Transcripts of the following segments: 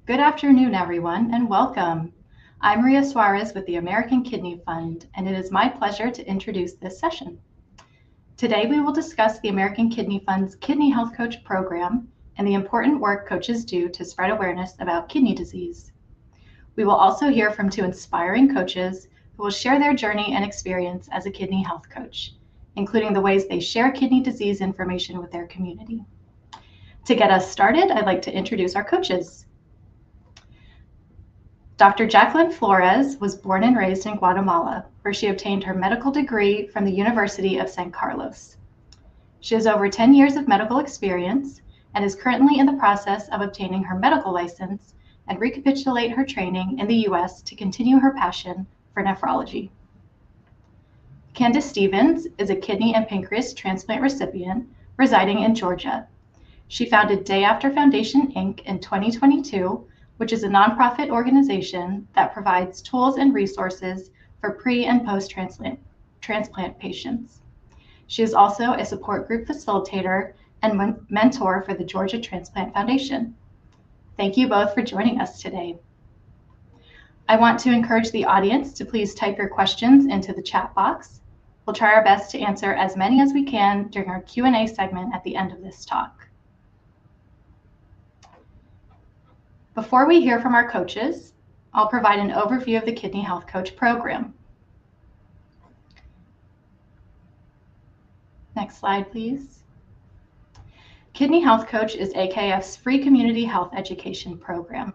Good afternoon, everyone, and welcome. I'm Maria Suarez with the American Kidney Fund, and it is my pleasure to introduce this session. Today, we will discuss the American Kidney Fund's Kidney Health Coach program and the important work coaches do to spread awareness about kidney disease. We will also hear from two inspiring coaches who will share their journey and experience as a kidney health coach, including the ways they share kidney disease information with their community. To get us started, I'd like to introduce our coaches. Dr. Jacqueline Flores was born and raised in Guatemala, where she obtained her medical degree from the University of San Carlos. She has over 10 years of medical experience and is currently in the process of obtaining her medical license and recapitulate her training in the US to continue her passion for nephrology. Candace Stevens is a kidney and pancreas transplant recipient residing in Georgia. She founded Day After Foundation, Inc. in 2022, which is a nonprofit organization that provides tools and resources for pre- and post-transplant patients. She is also a support group facilitator and mentor for the Georgia Transplant Foundation. Thank you both for joining us today. I want to encourage the audience to please type your questions into the chat box. We'll try our best to answer as many as we can during our Q&A segment at the end of this talk. Before we hear from our coaches, I'll provide an overview of the Kidney Health Coach program. Next slide, please. Kidney Health Coach is AKF's free community health education program.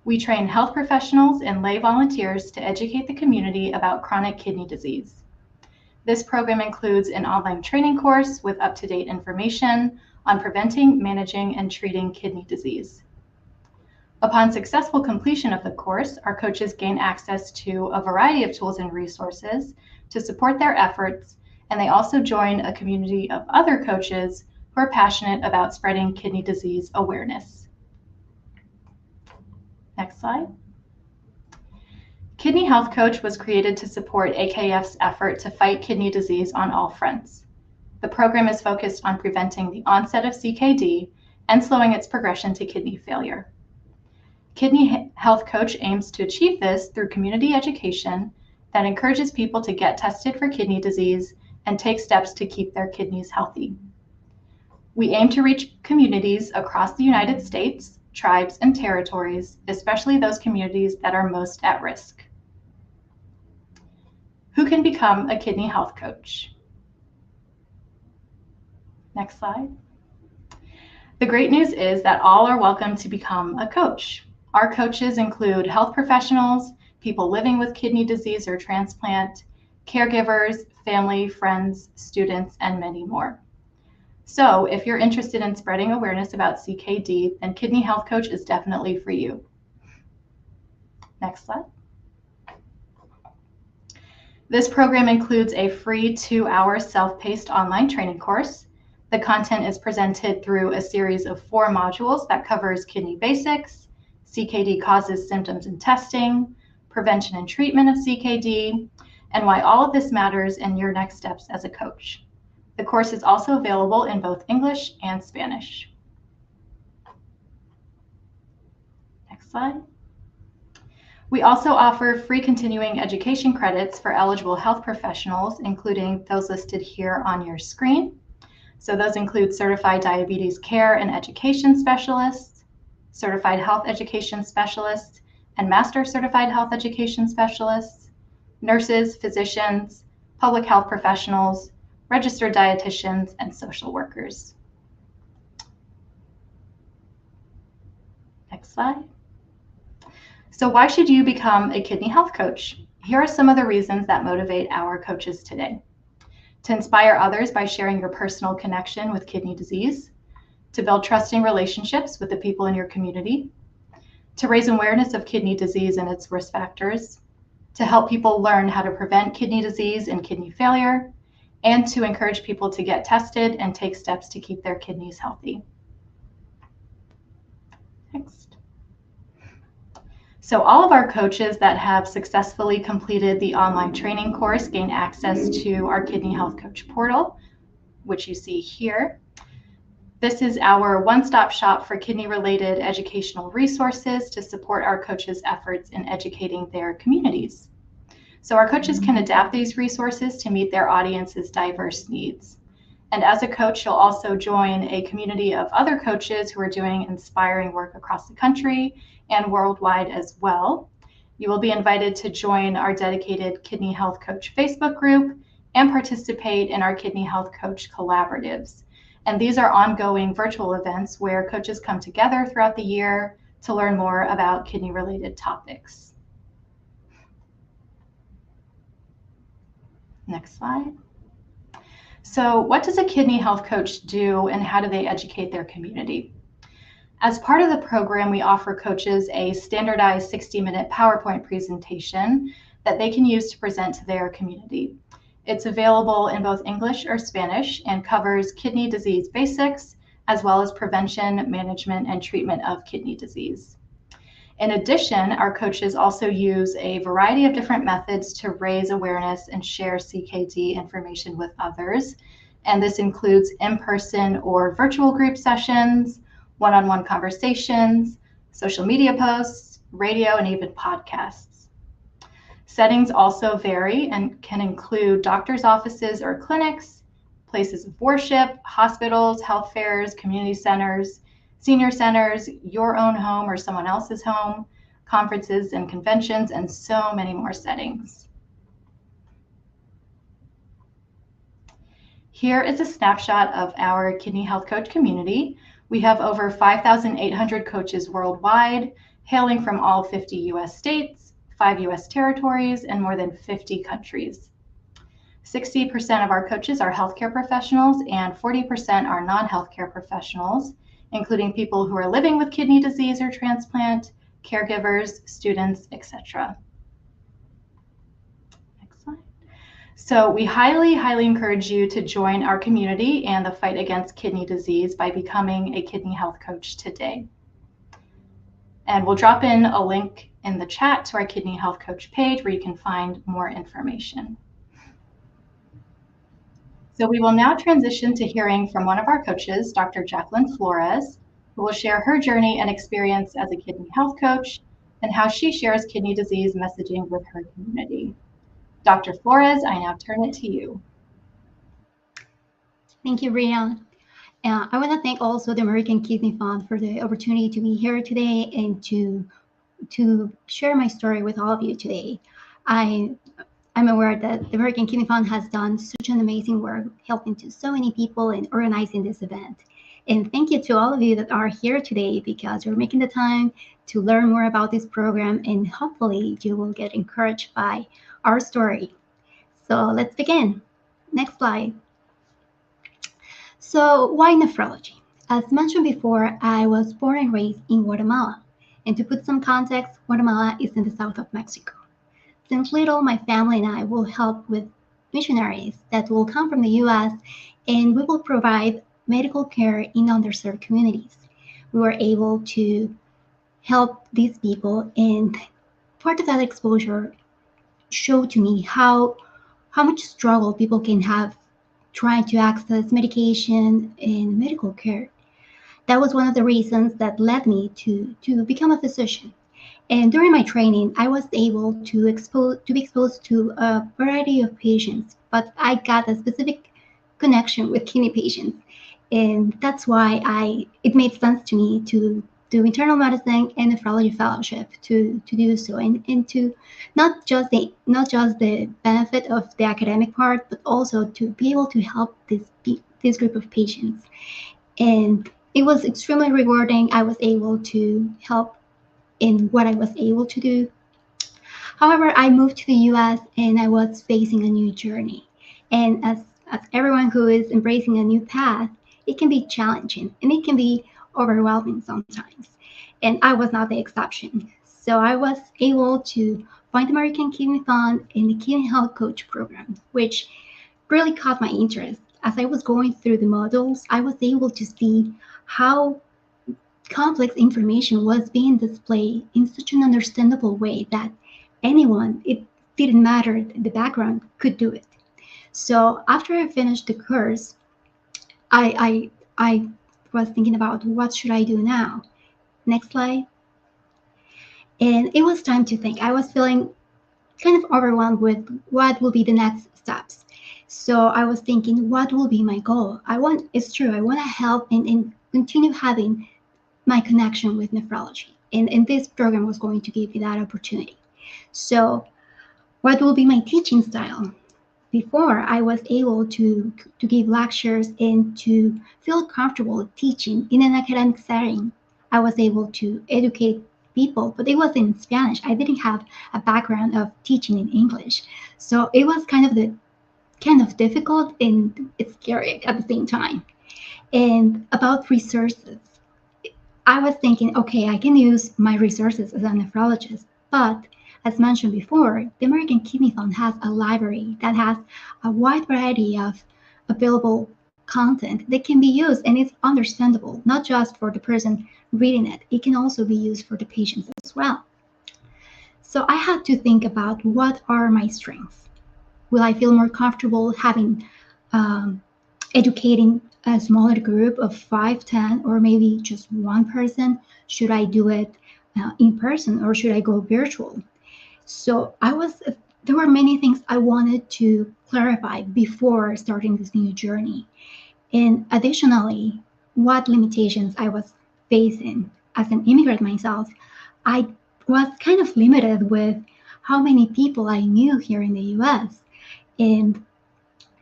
We train health professionals and lay volunteers to educate the community about chronic kidney disease. This program includes an online training course with up-to-date information on preventing, managing, and treating kidney disease. Upon successful completion of the course, our coaches gain access to a variety of tools and resources to support their efforts, and they also join a community of other coaches who are passionate about spreading kidney disease awareness. Next slide. Kidney Health Coach was created to support AKF's effort to fight kidney disease on all fronts. The program is focused on preventing the onset of CKD and slowing its progression to kidney failure. Kidney Health Coach aims to achieve this through community education that encourages people to get tested for kidney disease and take steps to keep their kidneys healthy. We aim to reach communities across the United States, tribes, and territories, especially those communities that are most at risk. Who can become a Kidney Health Coach? Next slide. The great news is that all are welcome to become a coach. Our coaches include health professionals, people living with kidney disease or transplant, caregivers, family, friends, students, and many more. So if you're interested in spreading awareness about CKD, then Kidney Health Coach is definitely for you. Next slide. This program includes a free 2-hour self-paced online training course. The content is presented through a series of 4 modules that covers kidney basics, CKD causes, symptoms, and testing, prevention and treatment of CKD, and why all of this matters in your next steps as a coach. The course is also available in both English and Spanish. Next slide. We also offer free continuing education credits for eligible health professionals, including those listed here on your screen. So those include Certified Diabetes Care and Education Specialists, Certified Health Education Specialists, and Master Certified Health Education Specialists, nurses, physicians, public health professionals, registered dietitians, and social workers. Next slide. So why should you become a kidney health coach? Here are some of the reasons that motivate our coaches today. To inspire others by sharing your personal connection with kidney disease, to build trusting relationships with the people in your community, to raise awareness of kidney disease and its risk factors, to help people learn how to prevent kidney disease and kidney failure, and to encourage people to get tested and take steps to keep their kidneys healthy. Next. So all of our coaches that have successfully completed the online training course gain access to our Kidney Health Coach portal, which you see here. This is our one-stop shop for kidney-related educational resources to support our coaches' efforts in educating their communities. So our coaches can adapt these resources to meet their audience's diverse needs. And as a coach, you'll also join a community of other coaches who are doing inspiring work across the country and worldwide as well. You will be invited to join our dedicated Kidney Health Coach Facebook group and participate in our Kidney Health Coach collaboratives. And these are ongoing virtual events where coaches come together throughout the year to learn more about kidney-related topics. Next slide. So what does a kidney health coach do, and how do they educate their community? As part of the program, we offer coaches a standardized 60-minute PowerPoint presentation that they can use to present to their community. It's available in both English or Spanish and covers kidney disease basics, as well as prevention, management, and treatment of kidney disease. In addition, our coaches also use a variety of different methods to raise awareness and share CKD information with others. And this includes in-person or virtual group sessions, one-on-one conversations, social media posts, radio, and even podcasts. Settings also vary and can include doctors' offices or clinics, places of worship, hospitals, health fairs, community centers, senior centers, your own home or someone else's home, conferences and conventions, and so many more settings. Here is a snapshot of our Kidney Health Coach community. We have over 5,800 coaches worldwide, hailing from all 50 US states, 5 US territories, and more than 50 countries. 60% of our coaches are healthcare professionals and 40% are non-healthcare professionals, including people who are living with kidney disease or transplant, caregivers, students, etc. Next slide. So we highly encourage you to join our community and the fight against kidney disease by becoming a kidney health coach today. And we'll drop in a link in the chat to our Kidney Health Coach page where you can find more information. So we will now transition to hearing from one of our coaches, Dr. Jacqueline Flores, who will share her journey and experience as a kidney health coach and how she shares kidney disease messaging with her community. Dr. Flores, I now turn it to you. Thank you, Brian. I want to thank also the American Kidney Fund for the opportunity to be here today and to share my story with all of you today. I'm aware that the American Kidney Fund has done such an amazing work helping to so many people and organizing this event. And thank you to all of you that are here today because you're making the time to learn more about this program, and hopefully you will get encouraged by our story. So let's begin. Next slide. So why nephrology? As mentioned before, I was born and raised in Guatemala. And to put some context, Guatemala is in the south of Mexico. Since little, my family and I will help with missionaries that will come from the US, and we will provide medical care in underserved communities. We were able to help these people, and part of that exposure showed to me how much struggle people can have trying to access medication and medical care. That was one of the reasons that led me to become a physician. And during my training, I was able to be exposed to a variety of patients, but I got a specific connection with kidney patients. And that's why it made sense to me to do internal medicine and nephrology fellowship to do so, and to not just the benefit of the academic part, but also to be able to help this group of patients. And it was extremely rewarding. I was able to help in what I was able to do. However, I moved to the US and I was facing a new journey. And as everyone who is embracing a new path, it can be challenging and it can be overwhelming sometimes. And I was not the exception. So I was able to find the American Kidney Fund and the Kidney Health Coach program, which really caught my interest. As I was going through the modules, I was able to see how complex information was being displayed in such an understandable way that anyone, it didn't matter the background, could do it. So after I finished the course, I was thinking about what should I do now. Next slide. And it was time to think. I was feeling kind of overwhelmed with what will be the next steps. So I was thinking, what will be my goal? It's true, I want to help and continue having my connection with nephrology. And this program was going to give me that opportunity. So what will be my teaching style? Before, I was able to give lectures and to feel comfortable teaching in an academic setting. I was able to educate people, but it was in Spanish. I didn't have a background of teaching in English. So it was kind of difficult and it's scary at the same time. And about resources, I was thinking, okay, I can use my resources as a nephrologist, but as mentioned before, the American Kidney Fund has a library that has a wide variety of available content that can be used, and it's understandable, not just for the person reading it. It can also be used for the patients as well. So I had to think about what are my strengths. Will I feel more comfortable having educating a smaller group of 5, 10, or maybe just one person? Should I do it in person or should I go virtual? So there were many things I wanted to clarify before starting this new journey. And additionally, what limitations I was facing as an immigrant myself. I was kind of limited with how many people I knew here in the US. And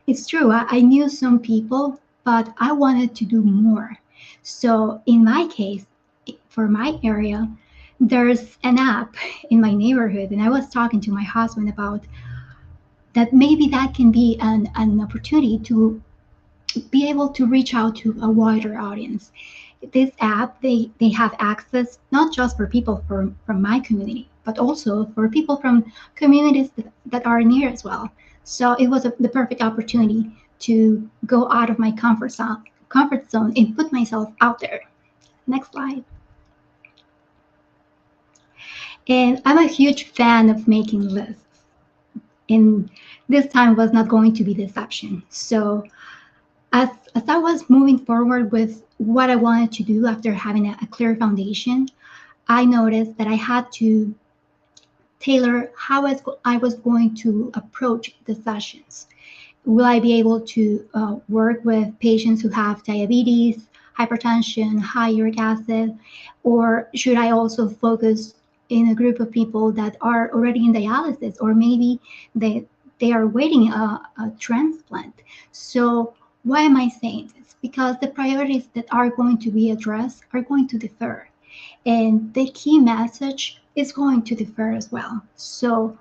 it's true, I knew some people, but I wanted to do more. So in my case, for my area, there's an app in my neighborhood, and I was talking to my husband about that maybe that can be an opportunity to be able to reach out to a wider audience. This app, they have access not just for people from my community, but also for people from communities that are near as well. So it was the perfect opportunity to go out of my comfort zone and put myself out there. Next slide. And I'm a huge fan of making lists. And this time was not going to be the exception. So as I was moving forward with what I wanted to do after having a clear foundation, I noticed that I had to tailor how I was going to approach the sessions. Will I be able to work with patients who have diabetes, hypertension, high uric acid, or should I also focus in a group of people that are already in dialysis, or maybe they are waiting a transplant? So why am I saying this? Because the priorities that are going to be addressed are going to differ, and the key message is going to differ as well. So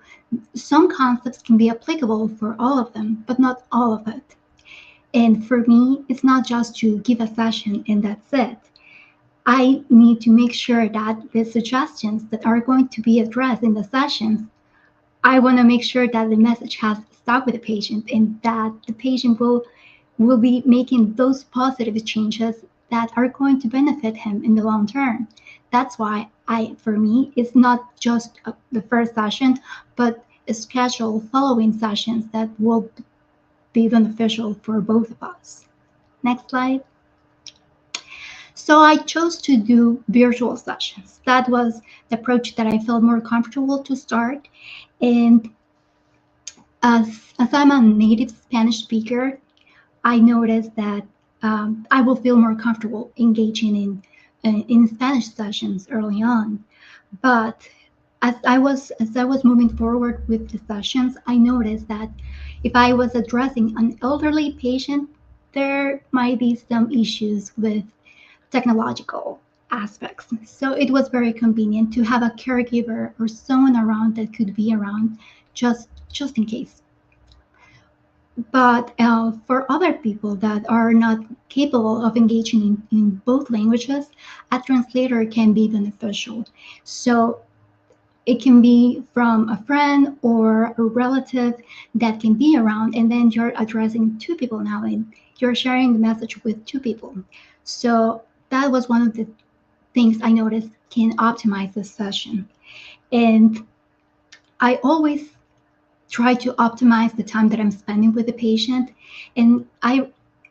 some concepts can be applicable for all of them, but not all of it. And for me, it's not just to give a session and that's it. I need to make sure that the suggestions that are going to be addressed in the sessions, I want to make sure that the message has stuck with the patient and that the patient will be making those positive changes that are going to benefit him in the long term. That's why for me, it's not just the first session, but a schedule following sessions that will be beneficial for both of us. Next slide. So I chose to do virtual sessions. That was the approach that I felt more comfortable to start. And as I'm a native Spanish speaker, I noticed that I will feel more comfortable engaging in Spanish sessions early on. But as I was moving forward with the sessions, I noticed that if I was addressing an elderly patient, there might be some issues with technological aspects. So it was very convenient to have a caregiver or someone around that could be around just in case. But for other people that are not capable of engaging in both languages, a translator can be beneficial. So it can be from a friend or a relative that can be around, and then you're addressing two people now, and you're sharing the message with two people. So that was one of the things I noticed can optimize the session. And I always try to optimize the time that I'm spending with the patient. And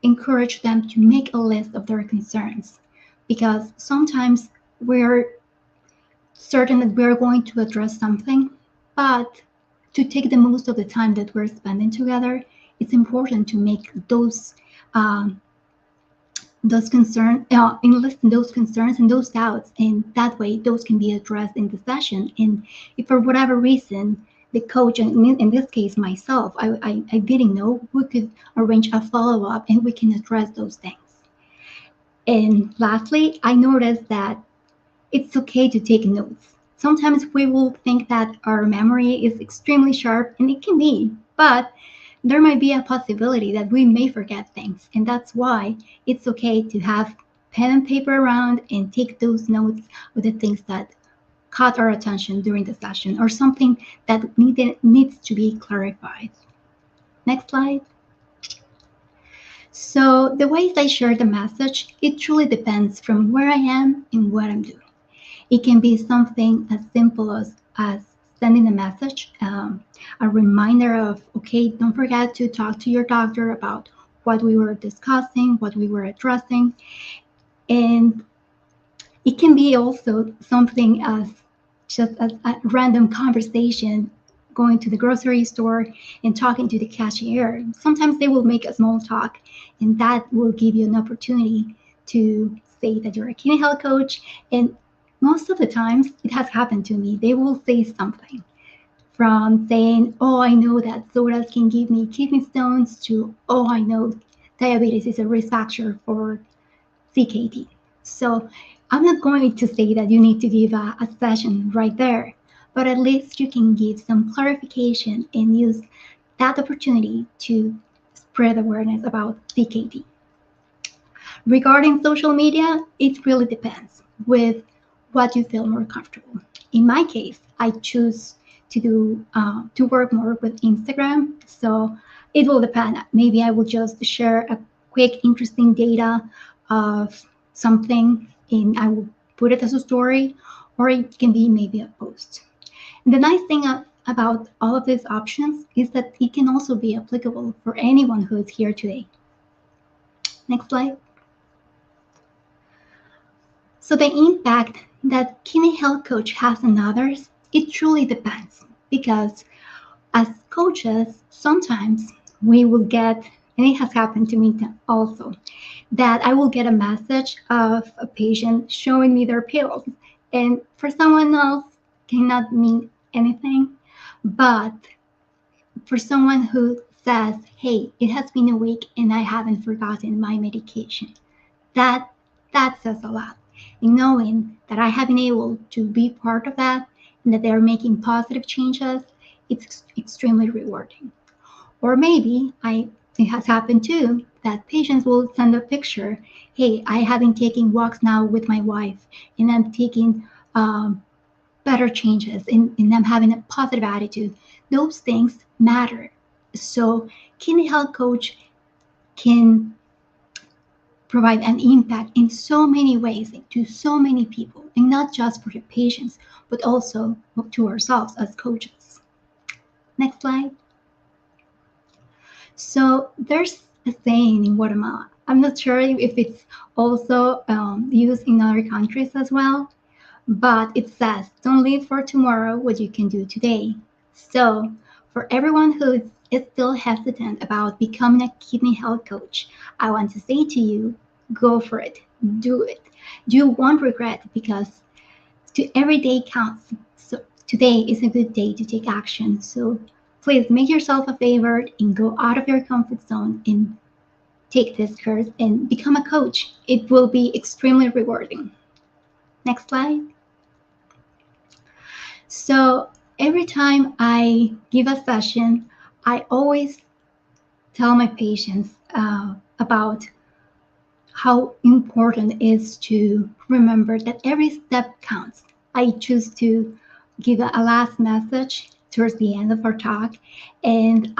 encourage them to make a list of their concerns, because sometimes we're certain that we're going to address something, but to take the most of the time that we're spending together, it's important to make um, those concerns, enlist those concerns and those doubts, and that way those can be addressed in the session. And if for whatever reason the coach, and in this case myself, I didn't know, we could arrange a follow-up and we can address those things. And lastly, I noticed that it's okay to take notes. Sometimes we will think that our memory is extremely sharp, and it can be, but there might be a possibility that we may forget things. And that's why it's okay to have pen and paper around and take those notes with the things that caught our attention during the session or something that needs to be clarified. Next slide. So the ways I share the message, it truly depends from where I am and what I'm doing. It can be something as simple as sending a message, a reminder of, okay, don't forget to talk to your doctor about what we were discussing, what we were addressing. And it can be also something as just as a random conversation, going to the grocery store and talking to the cashier. Sometimes they will make a small talk, and that will give you an opportunity to say that you're a kidney health coach. And most of the times it has happened to me, they will say something from saying, oh, I know that sodas can give me kidney stones, to, oh, I know diabetes is a risk factor for CKD. So I'm not going to say that you need to give a session right there, but at least you can give some clarification and use that opportunity to spread awareness about CKD. Regarding social media, it really depends with what you feel more comfortable. In my case, I choose to work more with Instagram, so it will depend. Maybe I will just share a quick, interesting data of something, and I will put it as a story, or it can be maybe a post. And the nice thing about all of these options is that it can also be applicable for anyone who is here today. Next slide. So the impact that kidney health coach has on others, it truly depends, because as coaches, sometimes we will get, and it has happened to me also, that I will get a message of a patient showing me their pills, and for someone else cannot mean anything, but for someone who says, hey, it has been a week and I haven't forgotten my medication, that says a lot. And knowing that I have been able to be part of that and that they're making positive changes, it's extremely rewarding. Or maybe it has happened too that patients will send a picture, hey, I have been taking walks now with my wife, and I'm taking better changes, and I'm having a positive attitude. Those things matter. So kidney health coach can provide an impact in so many ways to so many people, and not just for the patients, but also to ourselves as coaches. Next slide. So there's a saying in Guatemala. I'm not sure if it's also used in other countries as well, but it says, don't live for tomorrow what you can do today. So for everyone who is still hesitant about becoming a kidney health coach, I want to say to you, go for it. Do it. You won't regret, because every day counts. So today is a good day to take action. So please make yourself a favor and go out of your comfort zone and take this course and become a coach. It will be extremely rewarding. Next slide. So every time I give a session, I always tell my patients about how important it is to remember that every step counts. I choose to give a last message towards the end of our talk, and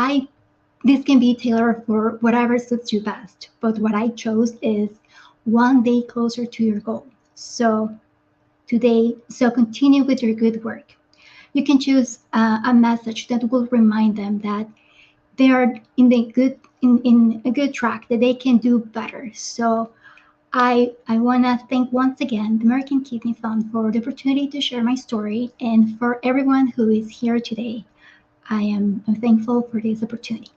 this can be tailored for whatever suits you best. But what I chose is one day closer to your goal. So continue with your good work. You can choose a message that will remind them that they are in in a good track, that they can do better. So I want to thank once again the American Kidney Fund for the opportunity to share my story, and for everyone who is here today. I'm thankful for this opportunity.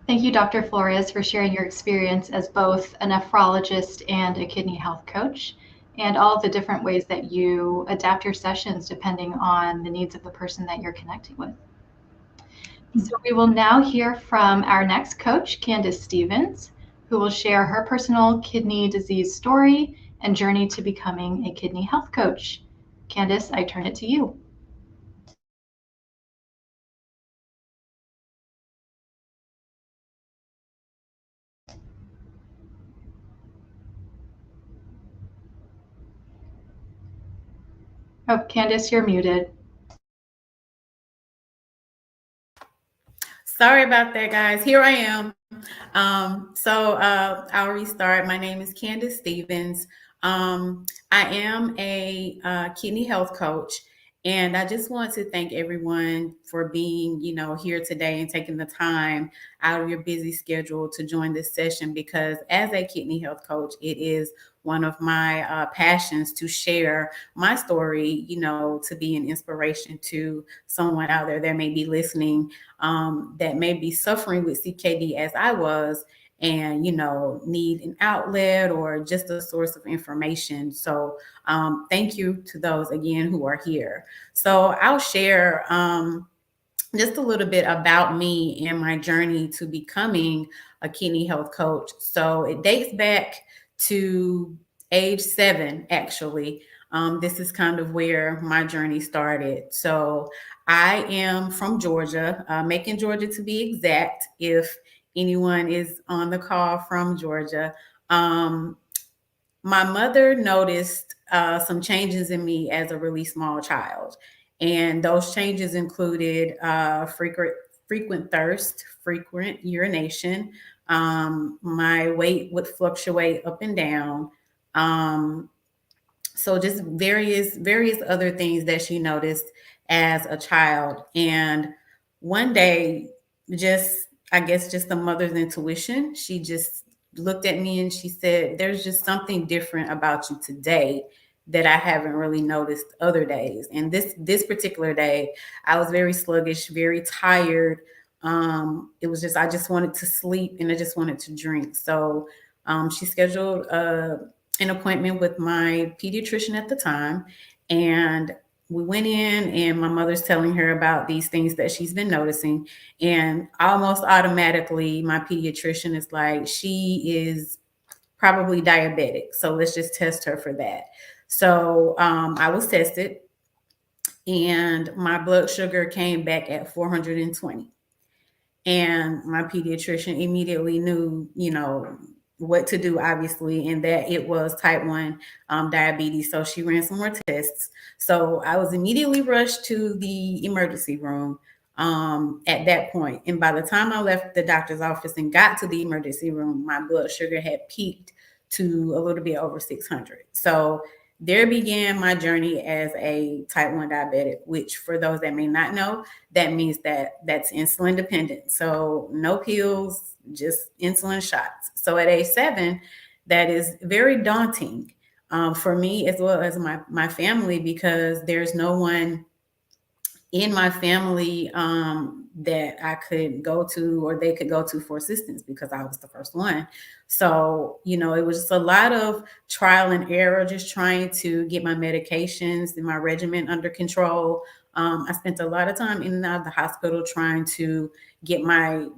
Thank you, Dr. Flores, for sharing your experience as both a nephrologist and a kidney health coach, and all of the different ways that you adapt your sessions depending on the needs of the person that you're connecting with. So we will now hear from our next coach, Candace Stevens, who will share her personal kidney disease story and journey to becoming a kidney health coach. Candace, I turn it to you. Oh, Candace, you're muted. Sorry about that, guys. Here I am. I'll restart. My name is Candace Stevens. I am a kidney health coach, and I just want to thank everyone for being, here today and taking the time out of your busy schedule to join this session, because as a kidney health coach, it is one of my passions to share my story, to be an inspiration to someone out there that may be listening, that may be suffering with CKD as I was, and need an outlet or just a source of information. So thank you to those again who are here. So I'll share just a little bit about me and my journey to becoming a kidney health coach. So it dates back to age 7, actually. This is kind of where my journey started. So I am from Georgia, Macon, Georgia to be exact, if anyone is on the call from Georgia. My mother noticed some changes in me as a really small child. And those changes included frequent thirst, frequent urination. My weight would fluctuate up and down. So just various other things that she noticed as a child. And one day, I guess just a mother's intuition, she just looked at me and she said, "There's just something different about you today that I haven't really noticed other days." And this particular day, I was very sluggish, very tired. It was just, I just wanted to sleep and I just wanted to drink. So she scheduled an appointment with my pediatrician at the time, and we went in, and my mother's telling her about these things that she's been noticing. And almost automatically, my pediatrician is like, "She is probably diabetic, so let's just test her for that." So I was tested, and my blood sugar came back at 420. And my pediatrician immediately knew, what to do, obviously, and that it was type 1 diabetes. So she ran some more tests. So I was immediately rushed to the emergency room at that point. And by the time I left the doctor's office and got to the emergency room, my blood sugar had peaked to a little bit over 600. So there began my journey as a type 1 diabetic, which, for those that may not know, that means that's insulin dependent. So no pills, just insulin shots. So at age 7, that is very daunting for me as well as my family, because there's no one in my family that I could go to or they could go to for assistance, because I was the first one. So, it was just a lot of trial and error, just trying to get my medications and my regimen under control. I spent a lot of time in and out of the hospital trying to get my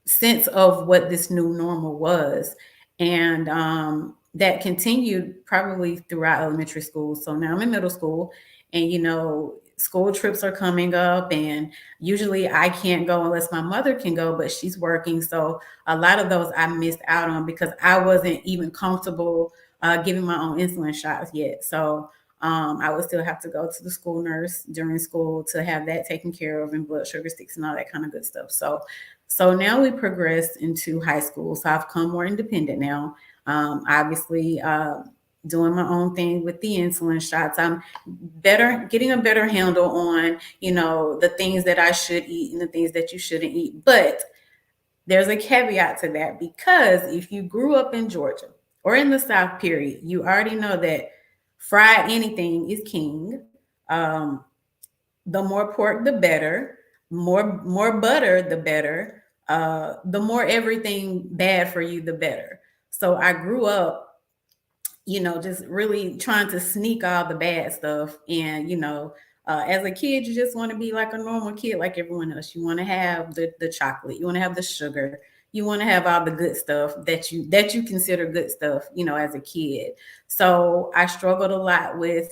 sense of what this new normal was. And that continued probably throughout elementary school. So now I'm in middle school, and school trips are coming up, and usually I can't go unless my mother can go, but she's working. So a lot of those I missed out on because I wasn't even comfortable giving my own insulin shots yet. So I would still have to go to the school nurse during school to have that taken care of, and blood sugar sticks and all that kind of good stuff. So now we progressed into high school. So I've come more independent now. Obviously, doing my own thing with the insulin shots. I'm better, getting a better handle on, the things that I should eat and the things that you shouldn't eat. But there's a caveat to that, because if you grew up in Georgia or in the South, period, you already know that fried anything is king. Um, the more pork, the better. More butter, the better. The more everything bad for you, the better. So I grew up, just really trying to sneak all the bad stuff. And, as a kid, you just want to be like a normal kid, like everyone else. You want to have the chocolate, you want to have the sugar, you want to have all the good stuff that you consider good stuff, as a kid. So I struggled a lot with,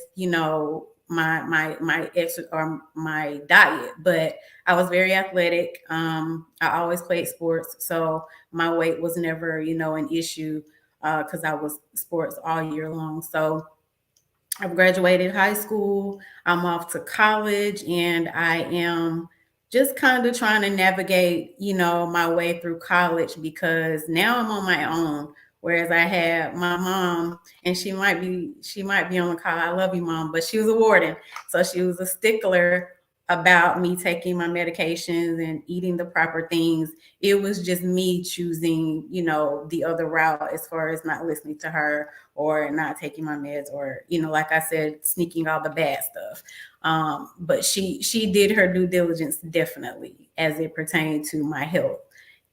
my ex or my diet, but I was very athletic. I always played sports, so my weight was never, an issue, because I was sports all year long. So I've graduated high school. I'm off to college, and I am just kind of trying to navigate, my way through college, because now I'm on my own. Whereas I had my mom, and she might be on the call. I love you, mom, but she was a warden, so she was a stickler about me taking my medications and eating the proper things. It was just me choosing, the other route, as far as not listening to her or not taking my meds, or, like I said, sneaking all the bad stuff. But she did her due diligence, definitely, as it pertained to my health.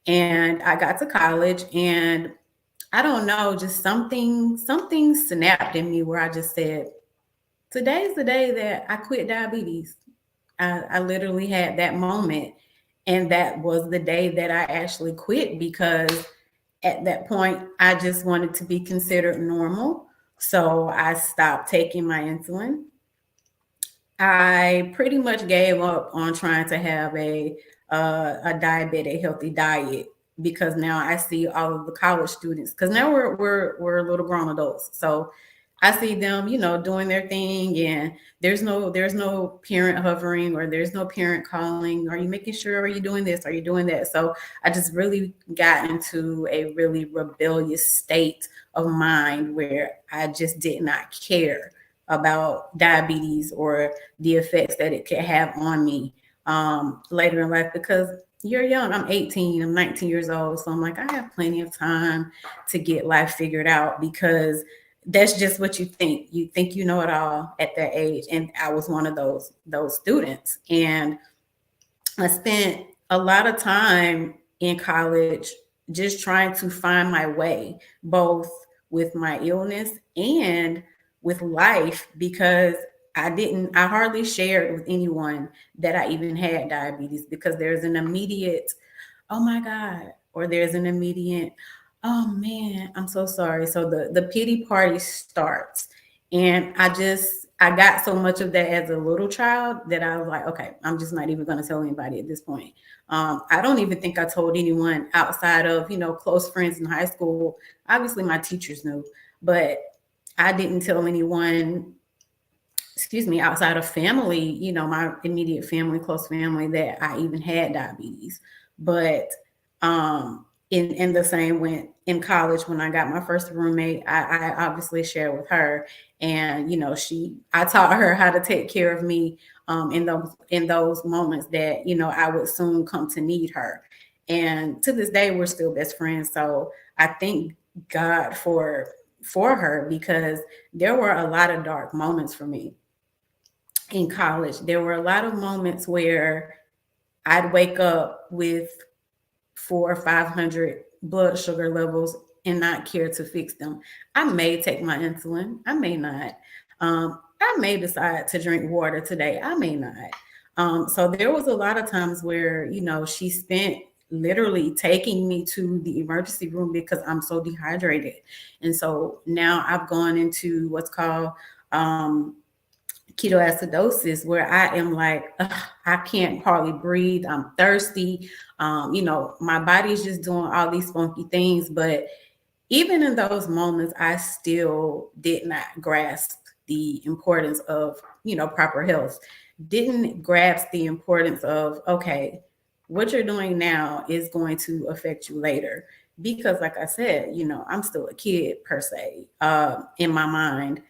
And I got to college, and I don't know, just something snapped in me where I just said, today's the day that I quit diabetes. I literally had that moment. And that was the day that I actually quit, because at that point, I just wanted to be considered normal. So I stopped taking my insulin. I pretty much gave up on trying to have a diabetic healthy diet, because now I see all of the college students, because now we're little grown adults. So I see them, doing their thing, and there's no parent hovering, or there's no parent calling. Are you making sure? Are you doing this? Are you doing that? So I just really got into a really rebellious state of mind, where I just did not care about diabetes or the effects that it could have on me, later in life, because you're young. I'm 18, I'm 19 years old. So I'm like, I have plenty of time to get life figured out, because that's just what you think. You think you know it all at that age. And I was one of those students. And I spent a lot of time in college just trying to find my way, both with my illness and with life, because I hardly shared with anyone that I even had diabetes, because there's an immediate, oh my God, or there's an immediate, oh man, I'm so sorry. So the pity party starts. And I got so much of that as a little child, that I was like, okay, I'm just not even going to tell anybody at this point. I don't even think I told anyone outside of, close friends in high school. Obviously, my teachers knew, but I didn't tell anyone, excuse me, outside of family, my immediate family, close family, that I even had diabetes. But in the same, when in college, when I got my first roommate, I obviously shared with her. And I taught her how to take care of me, in those moments that I would soon come to need her. And to this day, we're still best friends. So I thank God for her, because there were a lot of dark moments for me in college. There were a lot of moments where I'd wake up with 400 or 500 blood sugar levels and not care to fix them. I may take my insulin, I may not. I may decide to drink water today, I may not. So there was a lot of times where, she spent literally taking me to the emergency room because I'm so dehydrated. And so now I've gone into what's called ketoacidosis, where I am like, ugh, I can't hardly breathe. I'm thirsty. My body's just doing all these funky things. But even in those moments, I still did not grasp the importance of, proper health. Didn't grasp the importance of, okay, what you're doing now is going to affect you later. because like I said, I'm still a kid per se, in my mind,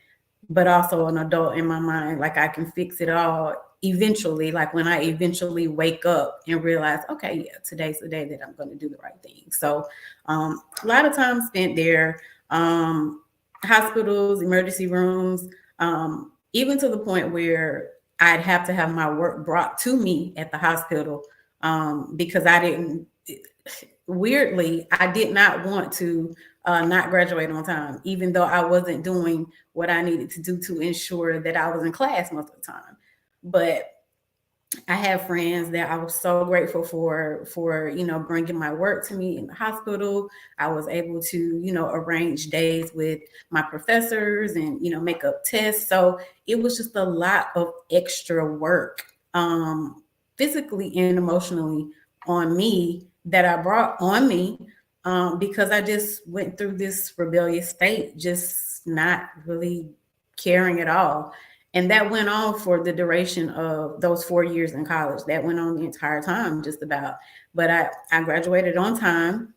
but also an adult in my mind. Like I can fix it all eventually, like when I eventually wake up and realize, okay, yeah, today's the day that I'm going to do the right thing. So a lot of time spent there, um, hospitals, emergency rooms, even to the point where I'd have to have my work brought to me at the hospital, because I didn't, weirdly, I did not want to not graduate on time, even though I wasn't doing what I needed to do to ensure that I was in class most of the time. But I have friends that I was so grateful for bringing my work to me in the hospital. I was able to arrange days with my professors and make up tests. So it was just a lot of extra work, physically and emotionally, on me, that I brought on me, because I just went through this rebellious state, just not really caring at all. And that went on for the duration of those 4 years in college. That went on the entire time, just about. But I graduated on time.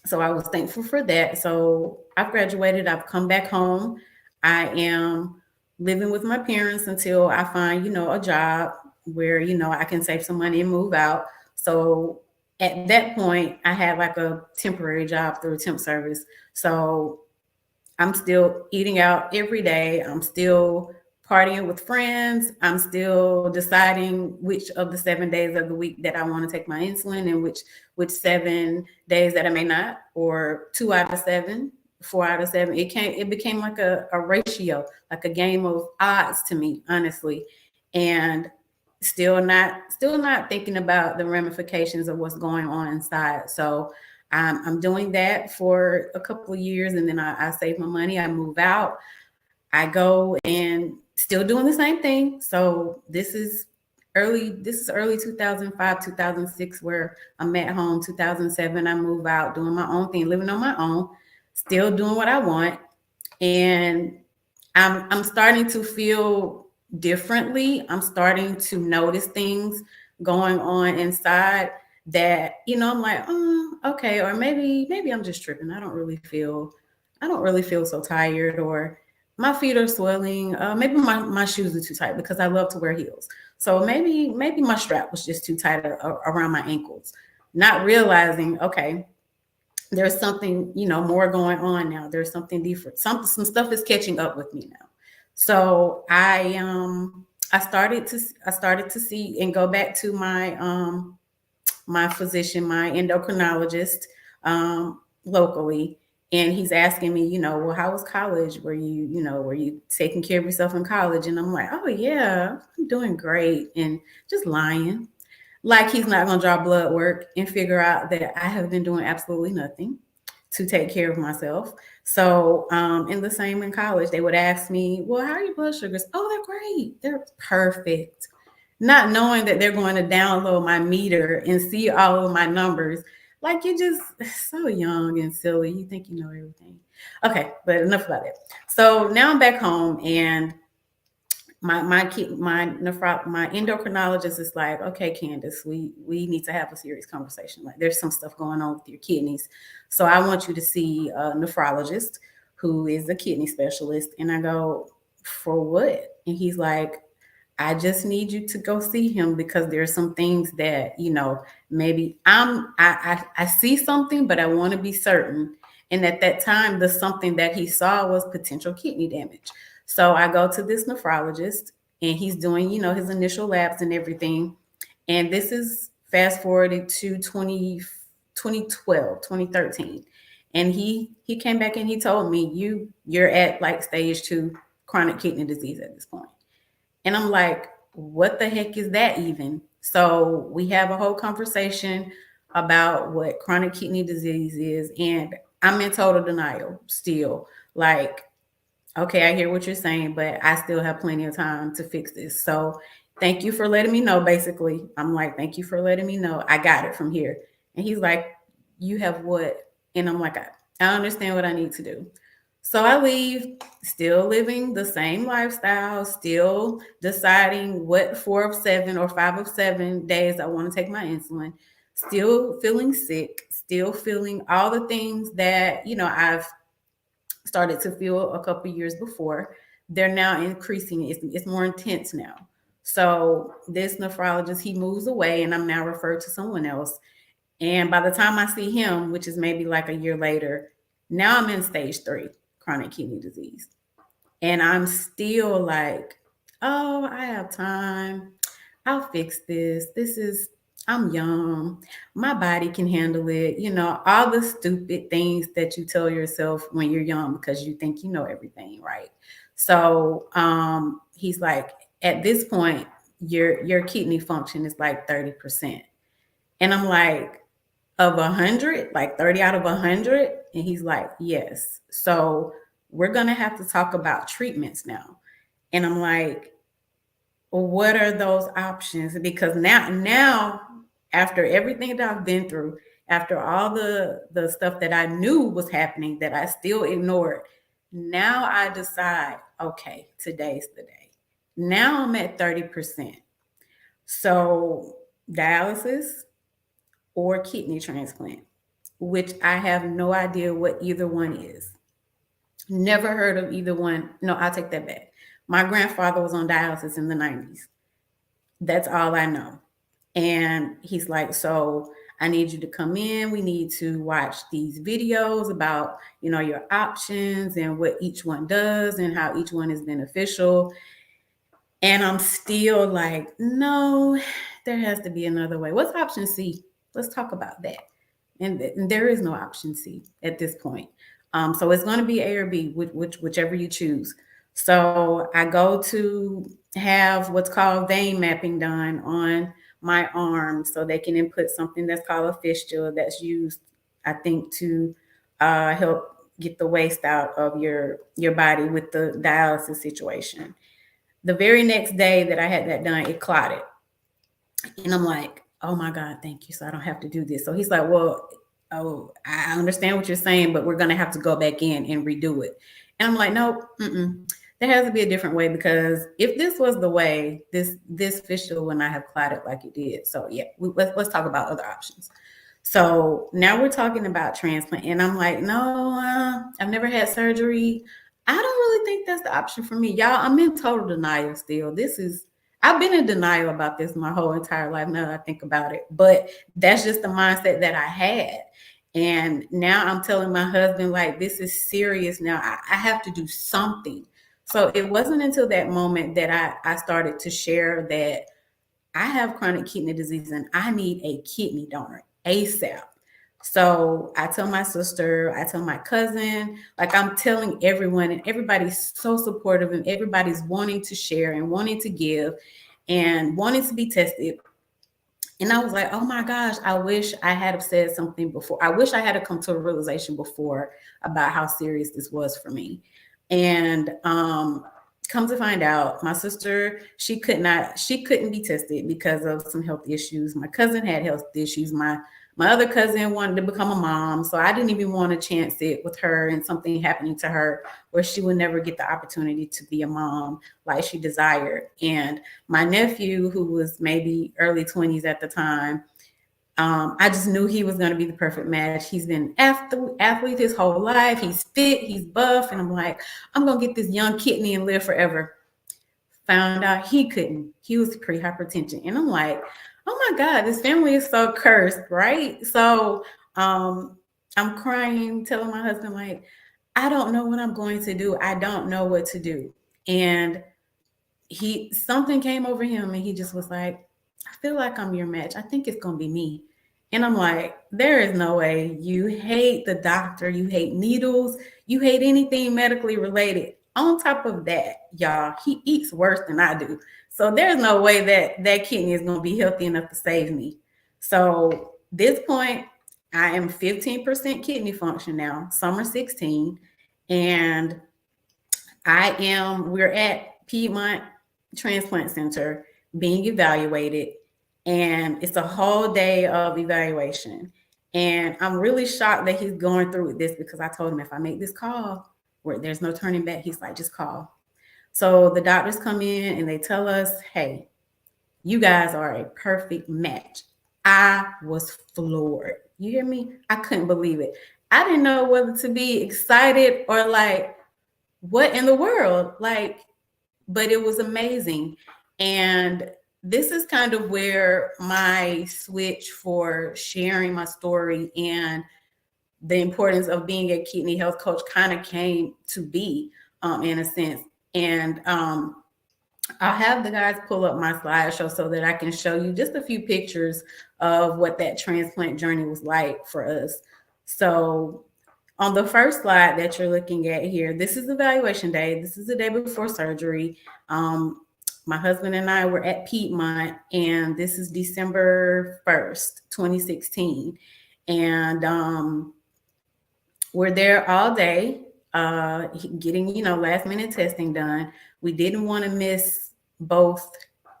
So I was thankful for that. So I've graduated, I've come back home. I am living with my parents until I find, a job where, I can save some money and move out. So at that point, I had like a temporary job through temp service. So I'm still eating out every day. I'm still partying with friends. I'm still deciding which of the 7 days of the week that I want to take my insulin, and which 7 days that I may not, or 2 out of 7, 4 out of 7. It became like a ratio, like a game of odds to me, honestly. And still not thinking about the ramifications of what's going on inside. So I'm doing that for a couple of years, and then I save my money. I move out. I go and still doing the same thing. So this is early 2005, 2006, where I'm at home. 2007, I move out, doing my own thing, living on my own, still doing what I want. And I'm starting to feel differently. I'm starting to notice things going on inside that, I'm like, okay, or maybe I'm just tripping. I don't really feel so tired, or my feet are swelling. Maybe my shoes are too tight because I love to wear heels. So maybe my strap was just too tight around my ankles. Not realizing, okay, there's something more going on now. There's something different. Some stuff is catching up with me now. So I started to see and go back to my physician, my endocrinologist, locally. And he's asking me, well, how was college? Were you taking care of yourself in college? And I'm like, oh yeah, I'm doing great. And just lying, like he's not going to draw blood work and figure out that I have been doing absolutely nothing to take care of myself. So, in the same in college, they would ask me, well, how are your blood sugars? Oh, they're great. They're perfect. Not knowing that they're going to download my meter and see all of my numbers. Like, you're just so young and silly. You think you know everything. Okay, but enough about it. So now I'm back home, and my endocrinologist is like, okay, Candace, we need to have a serious conversation. Like, there's some stuff going on with your kidneys, so I want you to see a nephrologist who is a kidney specialist. And I go, for what? And he's like, I just need you to go see him because there's some things that maybe I see something, but I want to be certain. And at that time, the something that he saw was potential kidney damage. So I go to this nephrologist, and he's doing his initial labs and everything. And this is fast forwarded to 2012, 2013. And he came back and he told me, you're at like stage 2 chronic kidney disease at this point. And I'm like, what the heck is that even? So we have a whole conversation about what chronic kidney disease is. And I'm in total denial still. Like, okay, I hear what you're saying, but I still have plenty of time to fix this. So thank you for letting me know, basically. I'm like, thank you for letting me know. I got it from here. And he's like, you have what? And I'm like, I understand what I need to do. So I leave, still living the same lifestyle, still deciding what 4 of 7 or 5 of 7 days I want to take my insulin, still feeling sick, still feeling all the things that, I've started to feel a couple years before. They're now increasing. It's more intense now. So this nephrologist, he moves away and I'm now referred to someone else. And by the time I see him, which is maybe like a year later, now I'm in stage 3, chronic kidney disease. And I'm still like, oh, I have time. I'll fix this. I'm young. My body can handle it. All the stupid things that you tell yourself when you're young because you think you know everything, right? So he's like, at this point, your kidney function is like 30%. And I'm like, of 100, like 30 out of 100? And he's like, yes. So we're going to have to talk about treatments now. And I'm like, well, what are those options? Because now after everything that I've been through, after all the stuff that I knew was happening that I still ignored, now I decide, okay, today's the day. Now I'm at 30%. So dialysis or kidney transplant, which I have no idea what either one is. Never heard of either one. No, I'll take that back. My grandfather was on dialysis in the 90s. That's all I know. And he's like, so I need you to come in. We need to watch these videos about, your options and what each one does and how each one is beneficial. And I'm still like, no, there has to be another way. What's option C? Let's talk about that. And there is no option C at this point. So it's going to be A or B, whichever you choose. So I go to have what's called vein mapping done on my arm so they can input something that's called a fistula that's used, I think, to help get the waste out of your body with the dialysis situation. The very next day that I had that done, it clotted. And I'm like, oh my God, thank you. So I don't have to do this. So he's like, well, oh, I understand what you're saying, but we're going to have to go back in and redo it. And I'm like, nope, there has to be a different way, because if this was the way, this fistula would not have clotted like it did. So yeah, let's talk about other options. So now we're talking about transplant, and I'm like, no, I've never had surgery. I don't really think that's the option for me, y'all. I'm in total denial still. I've been in denial about this my whole entire life now that I think about it, but that's just the mindset that I had. And now I'm telling my husband, like, this is serious now. I have to do something. So it wasn't until that moment that I started to share that I have chronic kidney disease and I need a kidney donor ASAP. So I tell my sister, I tell my cousin, like, I'm telling everyone, and everybody's so supportive and everybody's wanting to share and wanting to give and wanting to be tested. And I was like, oh my gosh, I wish I had said something before. I wish I had come to a realization before about how serious this was for me. And come to find out, my sister, she couldn't be tested because of some health issues. My cousin had health issues. My other cousin wanted to become a mom, so I didn't even want to chance it with her and something happening to her where she would never get the opportunity to be a mom like she desired. And my nephew, who was maybe early 20s at the time, I just knew he was going to be the perfect match. He's been athlete his whole life. He's fit, he's buff. And I'm like, I'm going to get this young kidney and live forever. Found out he couldn't. He was pre-hypertension. And I'm like, oh my God, this family is so cursed, right? So I'm crying, telling my husband, like, I don't know what I'm going to do. I don't know what to do. And something came over him and he just was like, I feel like I'm your match. I think it's going to be me. And I'm like, there is no way. You hate the doctor. You hate needles. You hate anything medically related. On top of that, y'all, he eats worse than I do. So there's no way that kidney is going to be healthy enough to save me. So this point, I am 15% kidney function now, summer 16. And we're at Piedmont Transplant Center being evaluated. And it's a whole day of evaluation. And I'm really shocked that he's going through with this, because I told him, if I make this call where there's no turning back, he's like, just call. So the doctors come in and they tell us, hey, you guys are a perfect match. I was floored. You hear me? I couldn't believe it. I didn't know whether to be excited or like, what in the world? Like, but it was amazing. And this is kind of where my switch for sharing my story and the importance of being a kidney health coach kind of came to be, in a sense. And I'll have the guys pull up my slideshow so that I can show you just a few pictures of what that transplant journey was like for us. So on the first slide that you're looking at here, this is evaluation day. This is the day before surgery. My husband and I were at Piedmont, and this is December 1st, 2016. And we're there all day, getting, last minute testing done. We didn't want to miss both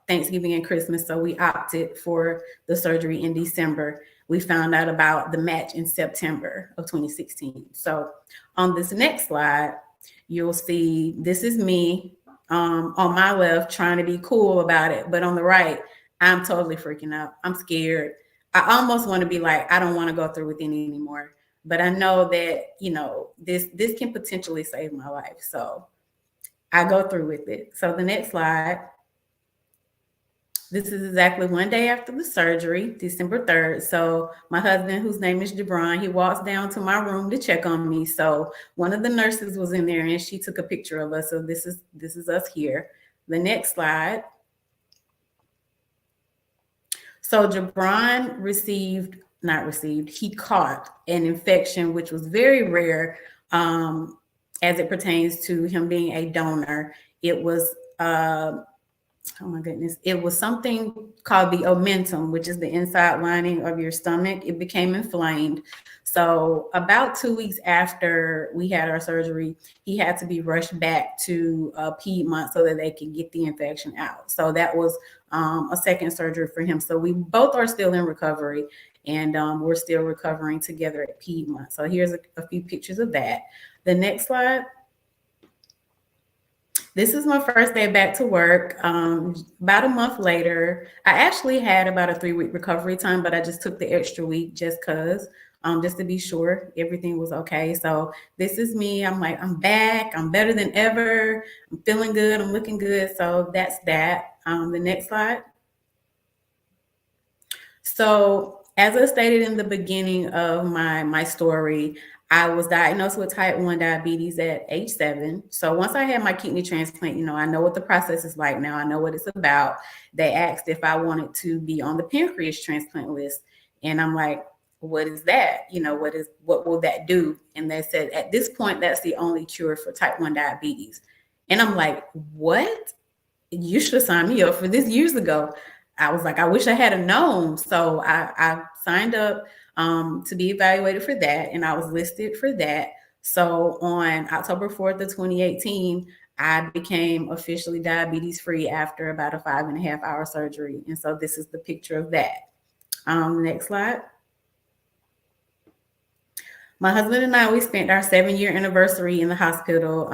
Thanksgiving and Christmas, so we opted for the surgery in December. We found out about the match in September of 2016. So on this next slide, you'll see this is me, on my left trying to be cool about it, but on the right, I'm totally freaking out. I'm scared. I almost want to be like, I don't want to go through with it anymore. But I know that, this can potentially save my life. So I go through with it. So the next slide. This is exactly one day after the surgery, December 3rd. So my husband, whose name is Jabron, he walks down to my room to check on me. So one of the nurses was in there and she took a picture of us. So this is us here. The next slide. So Jabron he caught an infection, which was very rare, as it pertains to him being a donor. It was, oh my goodness, it was something called the omentum, which is the inside lining of your stomach. It became inflamed. So about 2 weeks after we had our surgery, he had to be rushed back to Piedmont so that they could get the infection out. So that was a second surgery for him. So we both are still in recovery, and we're still recovering together at Piedmont. So here's a few pictures of that. The next slide. This is my first day back to work. About a month later, I actually had about a 3-week recovery time, but I just took the extra week just to be sure everything was okay. So this is me. I'm like, I'm back. I'm better than ever. I'm feeling good. I'm looking good. So that's that. The next slide. So as I stated in the beginning of my story, I was diagnosed with type 1 diabetes at age 7. So once I had my kidney transplant, I know what the process is like now. I know what it's about. They asked if I wanted to be on the pancreas transplant list. And I'm like, what is that? What will that do? And they said, at this point, that's the only cure for type 1 diabetes. And I'm like, what? You should have signed me up for this years ago. I was like, I wish I had known. So I signed up to be evaluated for that, and I was listed for that. So on October 4th of 2018, I became officially diabetes free after about a 5.5-hour surgery. And so this is the picture of that. Next slide. My husband and I, we spent our 7-year anniversary in the hospital.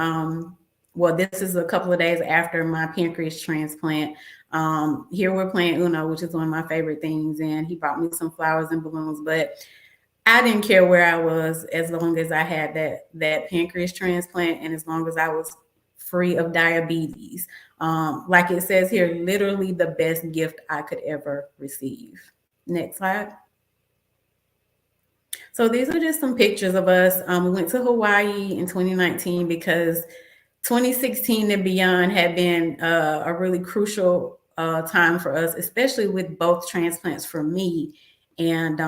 Well, this is a couple of days after my pancreas transplant. Here we're playing Uno, which is one of my favorite things. And he brought me some flowers and balloons, but I didn't care where I was as long as I had that pancreas transplant and as long as I was free of diabetes. Like it says here, literally the best gift I could ever receive. Next slide. So these are just some pictures of us. We went to Hawaii in 2019 because 2016 and beyond had been a really crucial time for us, especially with both transplants for me, and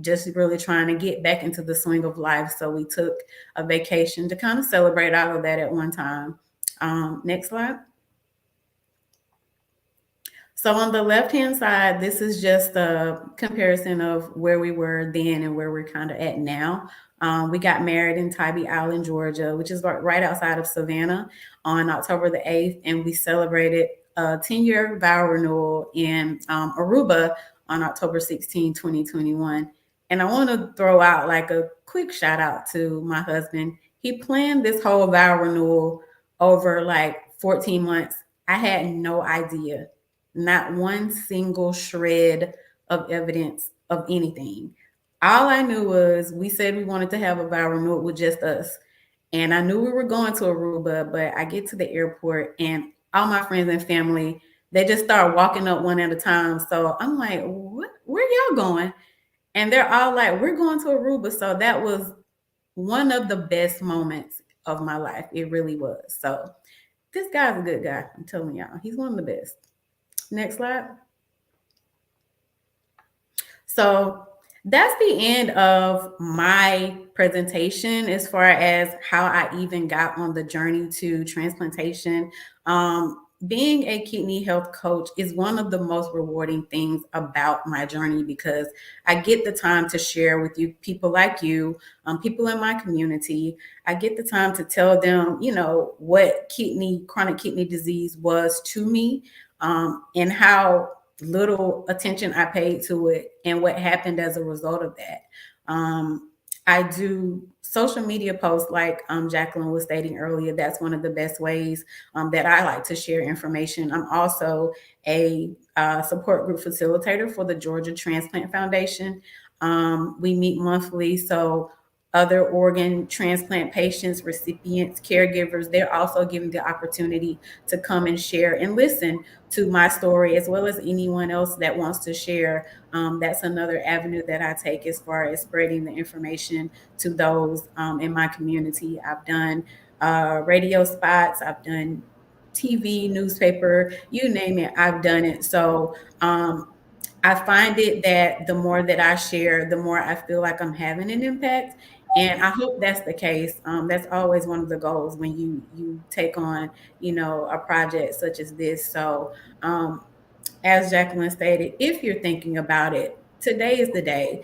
just really trying to get back into the swing of life. So we took a vacation to kind of celebrate all of that at one time. Next slide. So on the left-hand side, this is just a comparison of where we were then and where we're kind of at now. We got married in Tybee Island, Georgia, which is right outside of Savannah, on October the 8th. And we celebrated a 10-year vow renewal in Aruba on October 16, 2021. And I want to throw out like a quick shout out to my husband. He planned this whole vow renewal over like 14 months. I had no idea. Not one single shred of evidence of anything. All I knew was we said we wanted to have a viral note with just us. And I knew we were going to Aruba, but I get to the airport and all my friends and family, they just start walking up one at a time. So I'm like, what, where y'all going? And they're all like, we're going to Aruba. So that was one of the best moments of my life. It really was. So this guy's a good guy. I'm telling y'all, he's one of the best. Next slide. So that's the end of my presentation as far as how I even got on the journey to transplantation. Being a kidney health coach is one of the most rewarding things about my journey because I get the time to share with you, people like you, people in my community. I get the time to tell them, what chronic kidney disease was to me, and how little attention I paid to it and what happened as a result of that. I do social media posts like Jacqueline was stating earlier. That's one of the best ways that I like to share information. I'm also a support group facilitator for the Georgia Transplant Foundation. We meet monthly, so other organ transplant patients, recipients, caregivers, they're also given the opportunity to come and share and listen to my story, as well as anyone else that wants to share. That's another avenue that I take as far as spreading the information to those in my community. I've done radio spots, I've done TV, newspaper, you name it, I've done it. So I find it that the more that I share, the more I feel like I'm having an impact. And I hope that's the case. That's always one of the goals when you take on, a project such as this. So, as Jacqueline stated, if you're thinking about it, today is the day.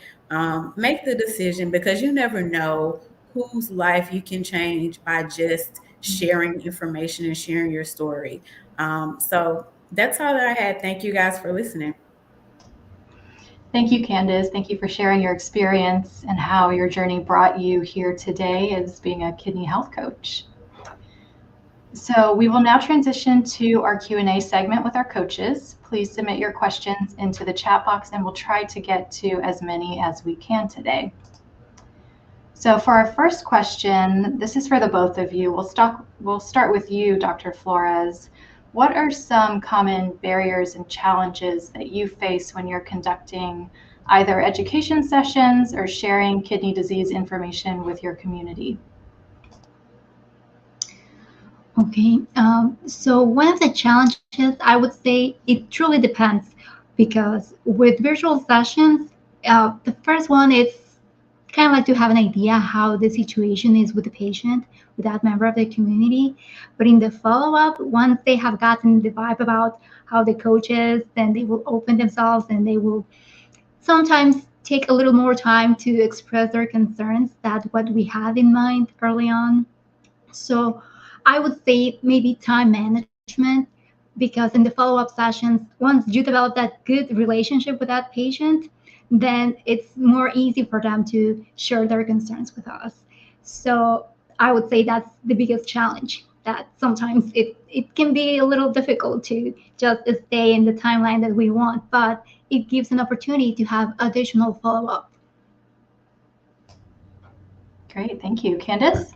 Make the decision because you never know whose life you can change by just sharing information and sharing your story. So that's all that I had. Thank you guys for listening. Thank you, Candace. Thank you for sharing your experience and how your journey brought you here today as being a kidney health coach. So we will now transition to our Q&A segment with our coaches. Please submit your questions into the chat box and we'll try to get to as many as we can today. So for our first question, this is for the both of you. We'll start with you, Dr. Flores. What are some common barriers and challenges that you face when you're conducting either education sessions or sharing kidney disease information with your community? Okay, so one of the challenges, I would say it truly depends because with virtual sessions, the first one is kind of like to have an idea how the situation is with the patient, with that member of the community. But in the follow-up, once they have gotten the vibe about how the coach is, then they will open themselves and they will sometimes take a little more time to express their concerns than what we had in mind early on. So I would say maybe time management, because in the follow-up sessions, once you develop that good relationship with that patient, then it's more easy for them to share their concerns with us. So I would say that's the biggest challenge, that sometimes it can be a little difficult to just stay in the timeline that we want, but it gives an opportunity to have additional follow-up. Great, thank you. Candace?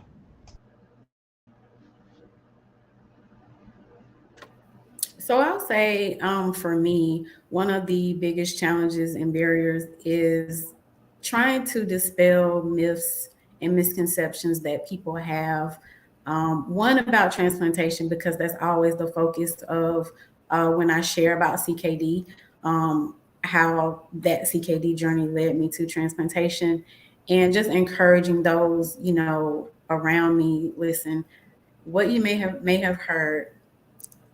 So I'll say, for me, one of the biggest challenges and barriers is trying to dispel myths and misconceptions that people have. One about transplantation, because that's always the focus of when I share about CKD, how that CKD journey led me to transplantation, and just encouraging those, around me. Listen, what you may have heard,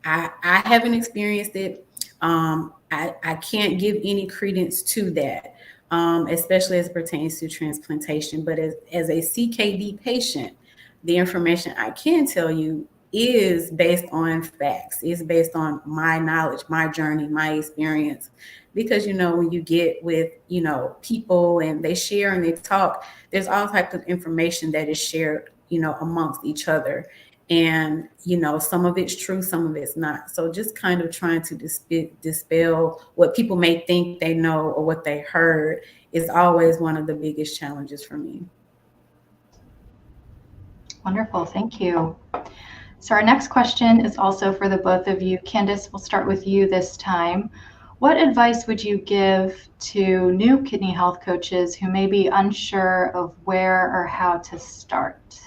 I haven't experienced it. I can't give any credence to that, especially as it pertains to transplantation. But as a CKD patient, the information I can tell you is based on facts, is based on my knowledge, my journey, my experience. Because, when you get with, people and they share and they talk, there's all types of information that is shared, amongst each other. And, some of it's true, some of it's not. So just kind of trying to dispel what people may think they know or what they heard is always one of the biggest challenges for me. Wonderful, thank you. So our next question is also for the both of you. Candace, we'll start with you this time. What advice would you give to new kidney health coaches who may be unsure of where or how to start?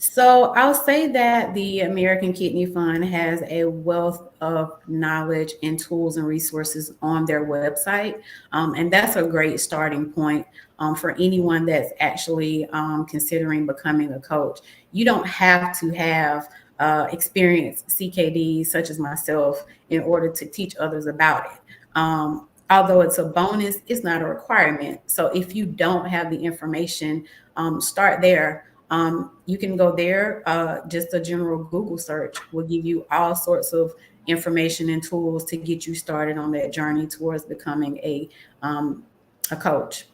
So I'll say that the American Kidney Fund has a wealth of knowledge and tools and resources on their website. And that's a great starting point for anyone that's actually considering becoming a coach. You don't have to have experienced CKD such as myself in order to teach others about it. Although it's a bonus, it's not a requirement. So if you don't have the information, start there. You can go there. Just a general Google search will give you all sorts of information and tools to get you started on that journey towards becoming a coach.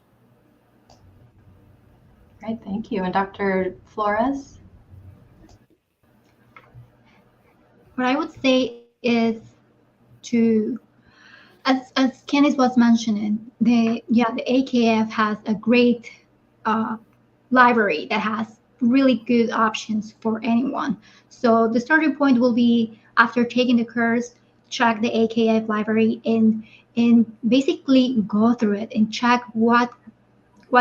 Right, thank you. And Dr. Flores? What I would say is to, as Candice was mentioning, the AKF has a great library that has really good options for anyone. So the starting point will be after taking the course, check the AKF library and basically go through it and check what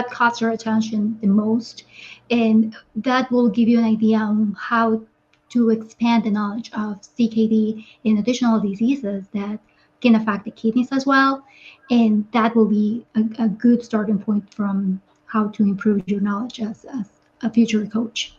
caught your attention the most, and that will give you an idea on how to expand the knowledge of CKD and additional diseases that can affect the kidneys as well. And that will be a good starting point from how to improve your knowledge as a future coach.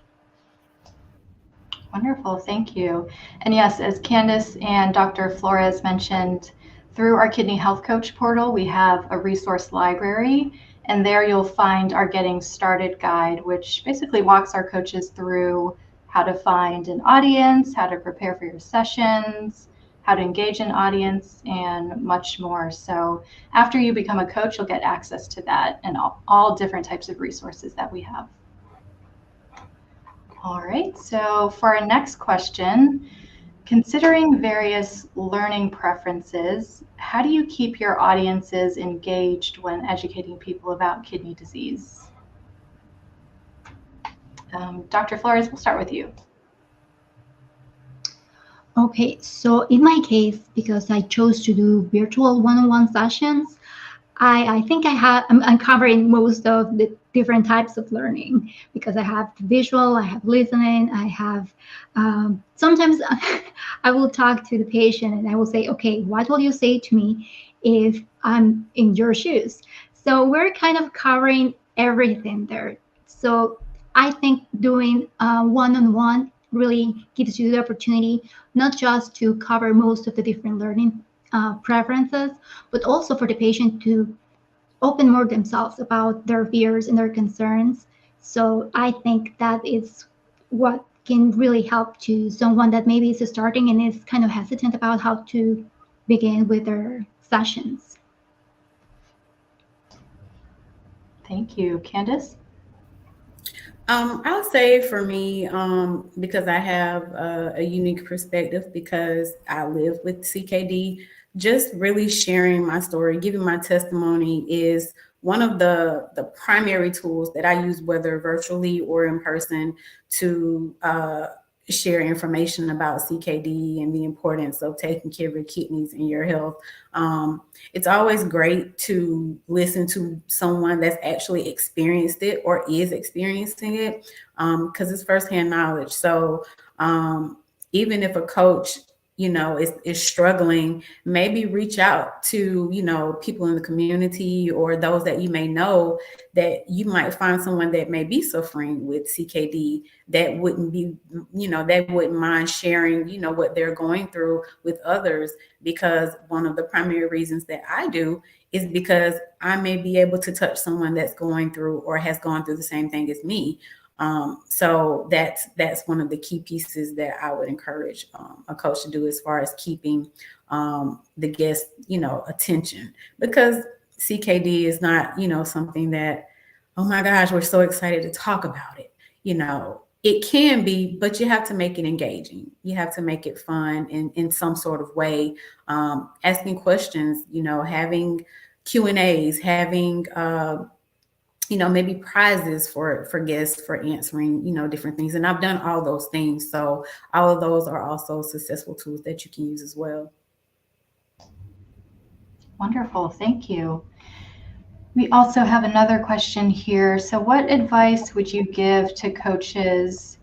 Wonderful, thank you. And yes, as Candace and Dr. Flores mentioned, through our Kidney Health Coach portal, we have a resource library, and there you'll find our Getting Started guide, which basically walks our coaches through how to find an audience, how to prepare for your sessions, how to engage an audience, and much more. So after you become a coach, you'll get access to that and all different types of resources that we have. All right, so for our next question, considering various learning preferences, how do you keep your audiences engaged when educating people about kidney disease? Dr. Flores, we'll start with you. Okay, so in my case, because I chose to do virtual one-on-one sessions, I think I'm covering most of the different types of learning, because I have visual, I have listening, I have, sometimes I will talk to the patient and I will say, okay, what will you say to me if I'm in your shoes? So we're kind of covering everything there. So I think doing one-on-one really gives you the opportunity not just to cover most of the different learning preferences, but also for the patient to open more themselves about their fears and their concerns. So I think that is what can really help to someone that maybe is starting and is kind of hesitant about how to begin with their sessions. Thank you. Candace? I'll say for me, because I have a unique perspective because I live with CKD, just really sharing my story, giving my testimony is one of the primary tools that I use, whether virtually or in person, to share information about CKD and the importance of taking care of your kidneys and your health. It's always great to listen to someone that's actually experienced it or is experiencing it, because it's firsthand knowledge. So even if a coach is struggling, maybe reach out to people in the community or those that you may know, that you might find someone that may be suffering with CKD that wouldn't mind sharing what they're going through with others. Because one of the primary reasons that I do is because I may be able to touch someone that's going through or has gone through the same thing as me. So that's one of the key pieces that I would encourage a coach to do as far as keeping the guest, attention, because CKD is not, something that, oh my gosh, we're so excited to talk about it. It can be, but you have to make it engaging. You have to make it fun in some sort of way. Asking questions, having Q&As, having maybe prizes for guests for answering, different things. And I've done all those things. So all of those are also successful tools that you can use as well. Wonderful, thank you. We also have another question here. So what advice would you give to coaches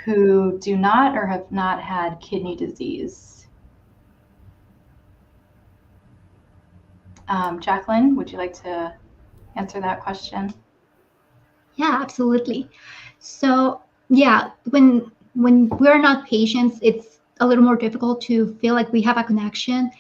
who do not or have not had kidney disease? Jacqueline, would you like to answer that question? Yeah, absolutely. So yeah, when we're not patients, it's a little more difficult to feel like we have a connection.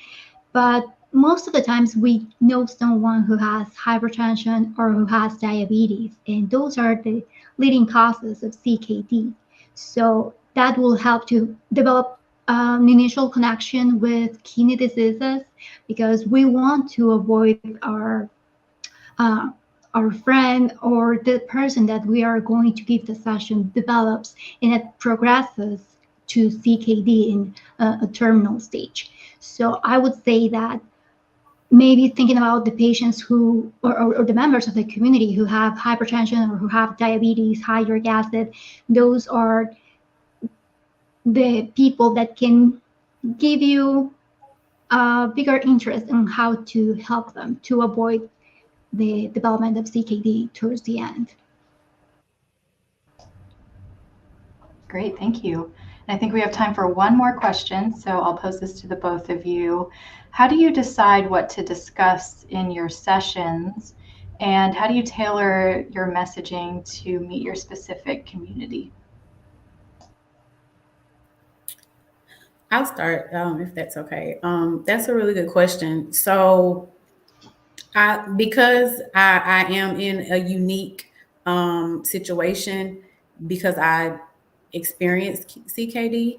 But most of the times we know someone who has hypertension or who has diabetes, and those are the leading causes of CKD. So that will help to develop an initial connection with kidney diseases, because we want to avoid uh, our friend or the person that we are going to give the session develops and it progresses to CKD in a terminal stage. So I would say that maybe thinking about the patients who, or the members of the community who have hypertension or who have diabetes, high uric acid, those are the people that can give you a bigger interest in how to help them to avoid the development of CKD towards the end. Great, thank you. And I think we have time for one more question, so I'll pose this to the both of you. How do you decide what to discuss in your sessions, and how do you tailor your messaging to meet your specific community? I'll start if that's okay. That's a really good question. So because I am in a unique situation, because I experienced CKD,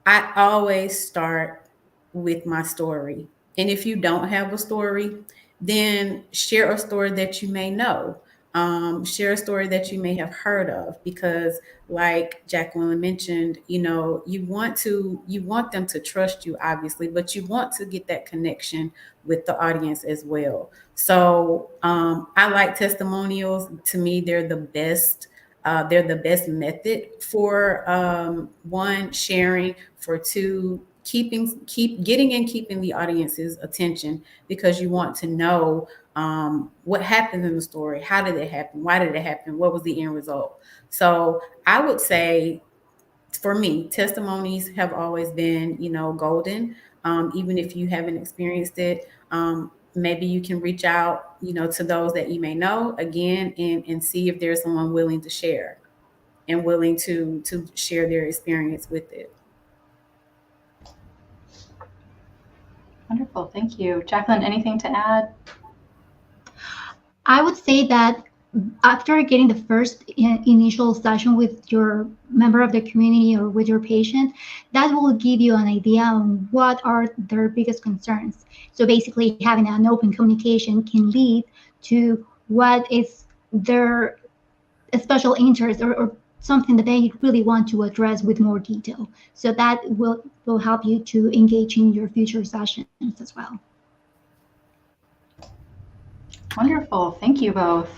I always start with my story. And if you don't have a story, then share a story that you may know. Share a story that you may have heard of, because like Jacqueline mentioned, you want them to trust you, obviously, but you want to get that connection with the audience as well. So I like testimonials. To me, they're the best. They're the best method for one, sharing, for two, keeping the audience's attention, because you want to know what happened in the story. How did it happen? Why did it happen? What was the end result? So I would say, for me, testimonies have always been, golden. Even if you haven't experienced it, maybe you can reach out, to those that you may know again, and see if there's someone willing to share and willing to share their experience with it. Wonderful, thank you. Jacqueline, anything to add? I would say that after getting the first initial session with your member of the community or with your patient, that will give you an idea on what are their biggest concerns. So basically, having an open communication can lead to what is their special interest, or something that they really want to address with more detail. So that will help you to engage in your future sessions as well. Wonderful, thank you both.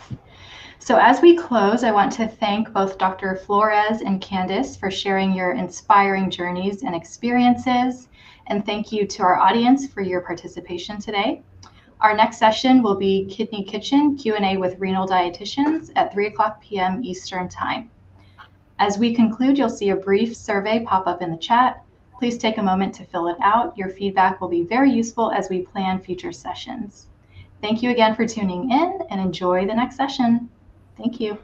So as we close, I want to thank both Dr. Flores and Candice for sharing your inspiring journeys and experiences. And thank you to our audience for your participation today. Our next session will be Kidney Kitchen Q&A with renal dietitians at 3:00 p.m. Eastern Time. As we conclude, you'll see a brief survey pop up in the chat. Please take a moment to fill it out. Your feedback will be very useful as we plan future sessions. Thank you again for tuning in, and enjoy the next session. Thank you.